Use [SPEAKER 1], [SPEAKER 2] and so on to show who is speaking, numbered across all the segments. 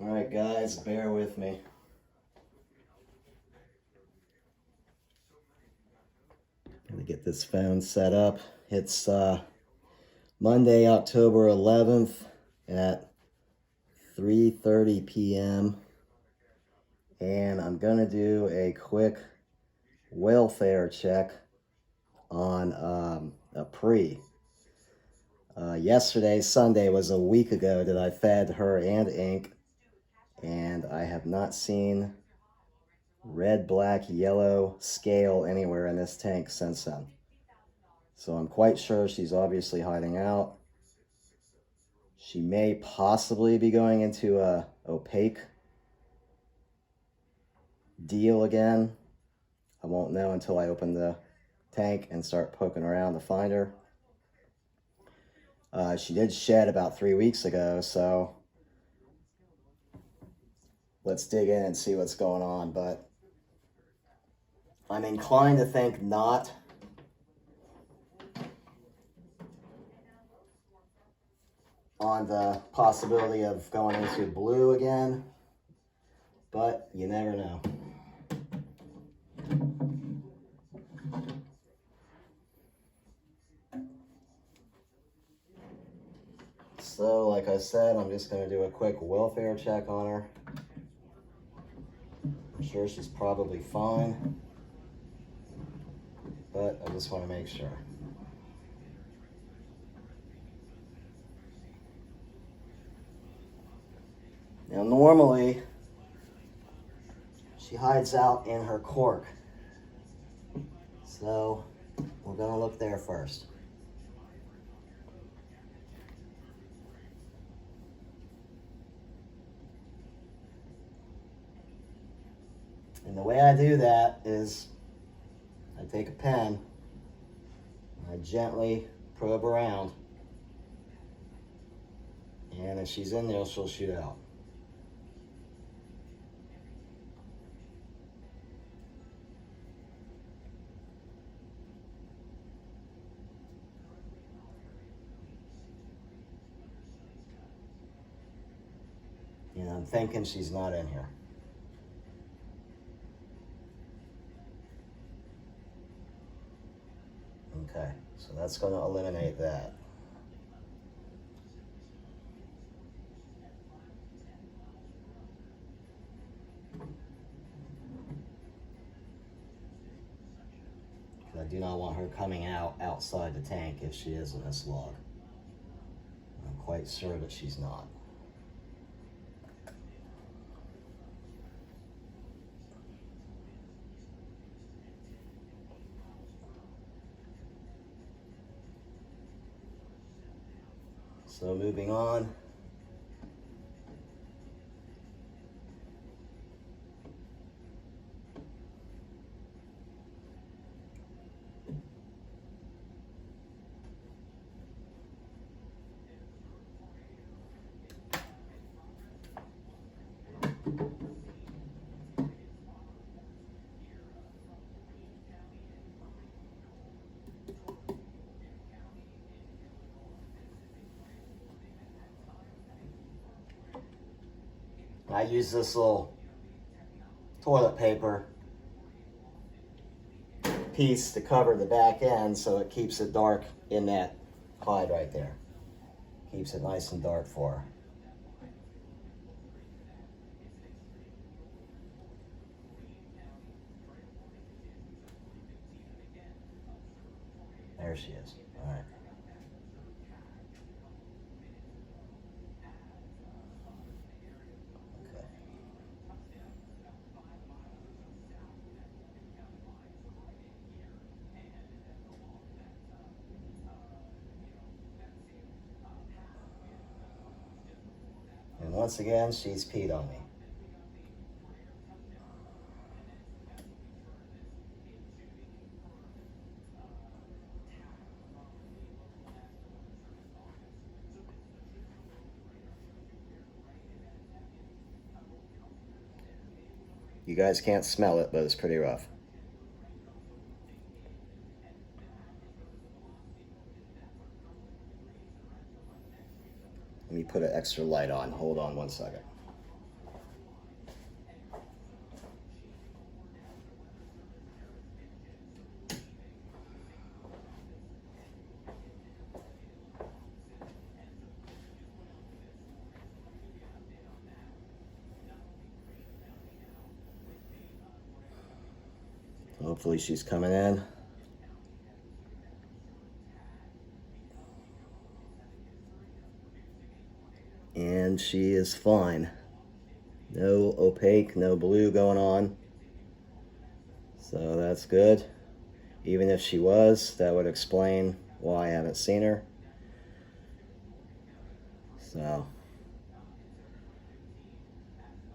[SPEAKER 1] Alright guys, bear with me. Gonna get this phone set up. It's Monday, October 11th at 3:30 p.m. and I'm gonna do a quick welfare check on Apri. Yesterday, Sunday, was a week ago that I fed her and Ink, and I have not seen red, black, yellow scale anywhere in this tank since then. So I'm quite sure she's obviously hiding out. She may possibly be going into a opaque deal again. I won't know until I open the tank and start poking around to find her. She did shed about 3 weeks ago, so let's dig in and see what's going on, but I'm inclined to think not. On the possibility of going into blue again, but you never know. So, like I said, I'm just going to do a quick welfare check on her. I'm sure she's probably fine, but I just want to make sure. Now, normally, she hides out in her cork, so we're going to look there first. And the way I do that is I take a pen and I gently probe around, and if she's in there, she'll shoot out. And I'm thinking she's not in here. Okay, so that's going to eliminate that. I do not want her coming out outside the tank if she is in this log. I'm quite sure that she's not. So moving on. I use this little toilet paper piece to cover the back end so it keeps it dark in that hide right there. Keeps it nice and dark for her. There she is. All right. Okay. And once again, she's peed on me. You guys can't smell it, but it's pretty rough. Let me put an extra light on. Hold on one second. Hopefully she's coming in. And she is fine. No opaque, no blue going on. So that's good. Even if she was, that would explain why I haven't seen her. So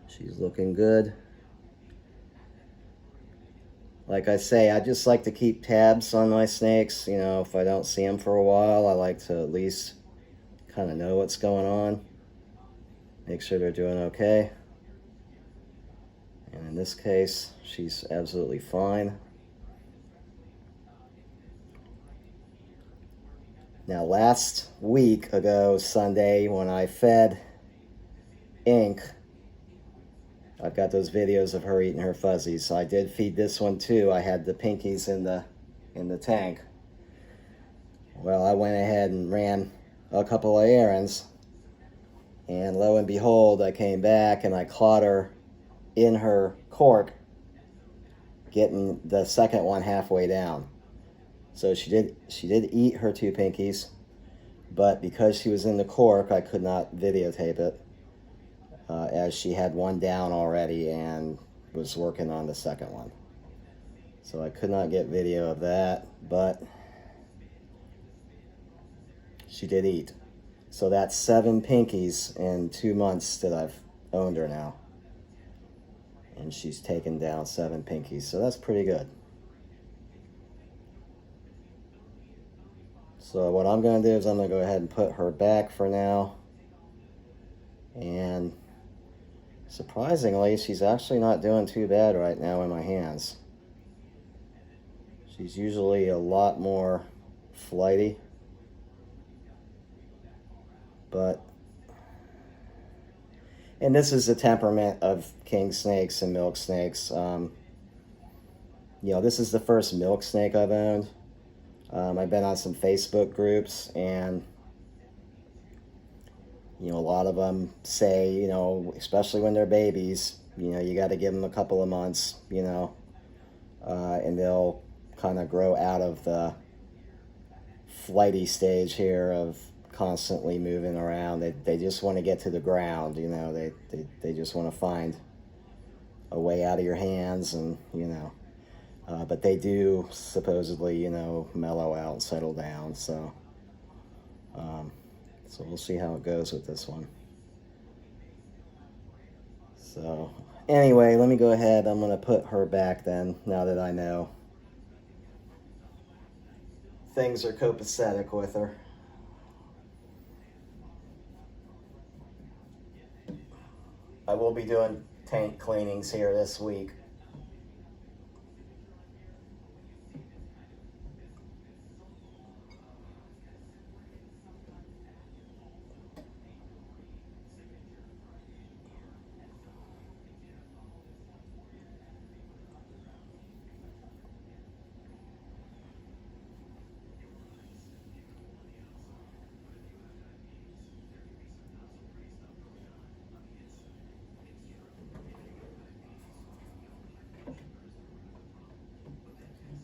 [SPEAKER 1] she's looking good. Like I say, I just like to keep tabs on my snakes. You know, if I don't see them for a while, I like to at least kind of know what's going on. Make sure they're doing okay. And in this case, she's absolutely fine. Now, last week ago, Sunday, when I fed Ink, I've got those videos of her eating her fuzzies. So I did feed this one too. I had the pinkies in the tank. Well, I went ahead and ran a couple of errands, and lo and behold, I came back and I caught her in her cork, getting the second one halfway down. So she did eat her two pinkies, but because she was in the cork, I could not videotape it, as she had one down already and was working on the second one. So I could not get video of that, but she did eat. So that's 7 pinkies in 2 months that I've owned her now. And she's taken down 7 pinkies, so that's pretty good. So what I'm going to do is I'm going to go ahead and put her back for now. And surprisingly, she's actually not doing too bad right now in my hands. She's usually a lot more flighty. But, and this is the temperament of king snakes and milk snakes. You know, this is the first milk snake I've owned. I've been on some Facebook groups, and you know, a lot of them say, you know, especially when they're babies, you know, you got to give them a couple of months, you know, and they'll kind of grow out of the flighty stage here of constantly moving around. They just want to get to the ground, you know, they just want to find a way out of your hands, and, you know, but they do supposedly, you know, mellow out and settle down. So, so we'll see how it goes with this one. So anyway, let me go ahead. I'm going to put her back then, now that I know things are copacetic with her. I will be doing tank cleanings here this week.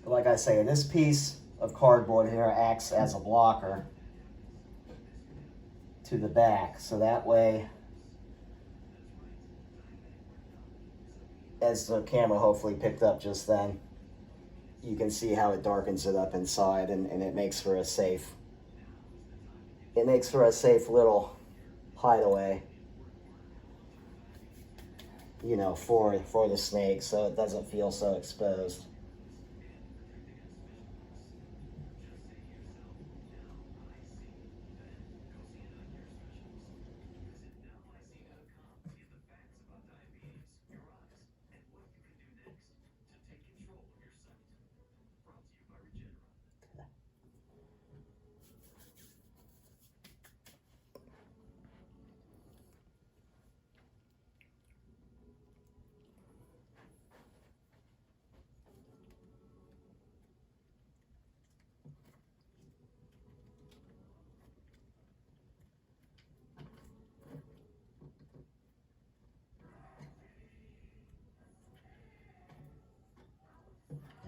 [SPEAKER 1] Like I say, this piece of cardboard here acts as a blocker to the back, so that way, as the camera hopefully picked up just then, you can see how it darkens it up inside, and it makes for a safe, little hideaway, you know, for the snake, so it doesn't feel so exposed.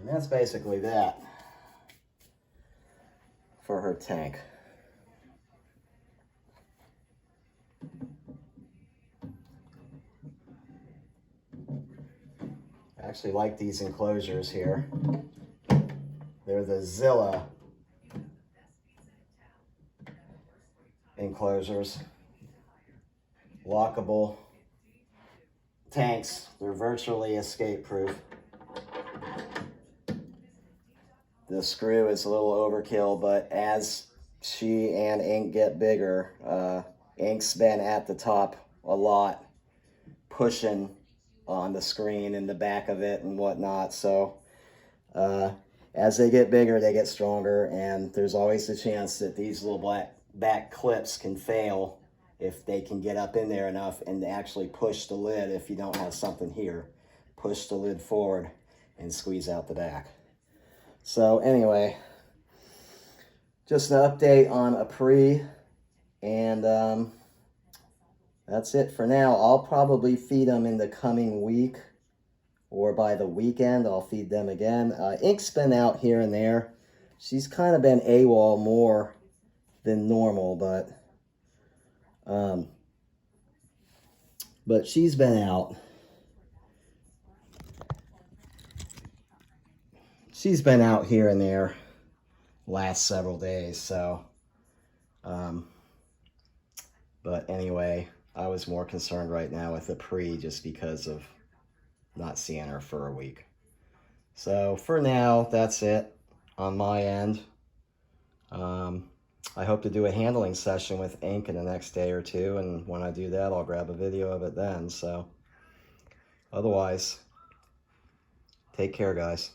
[SPEAKER 1] And that's basically that for her tank. I actually like these enclosures here. They're the Zilla enclosures. Lockable tanks. They're virtually escape proof. The screw is a little overkill, but as she and Ink get bigger, Ink's been at the top a lot, pushing on the screen and the back of it and whatnot. So as they get bigger, they get stronger, and there's always the chance that these little back clips can fail if they can get up in there enough and actually push the lid. If you don't have something here, push the lid forward and squeeze out the back. So anyway, just an update on Apri, and that's it for now. I'll probably feed them in the coming week, or by the weekend I'll feed them again. Ink's been out here and there. She's kind of been AWOL more than normal, but she's been out. She's been out here and there last several days, so but anyway, I was more concerned right now with Apri just because of not seeing her for a week. So for now, that's it on my end. I hope to do a handling session with Ink in the next day or two, and when I do that, I'll grab a video of it then. So otherwise, take care, guys.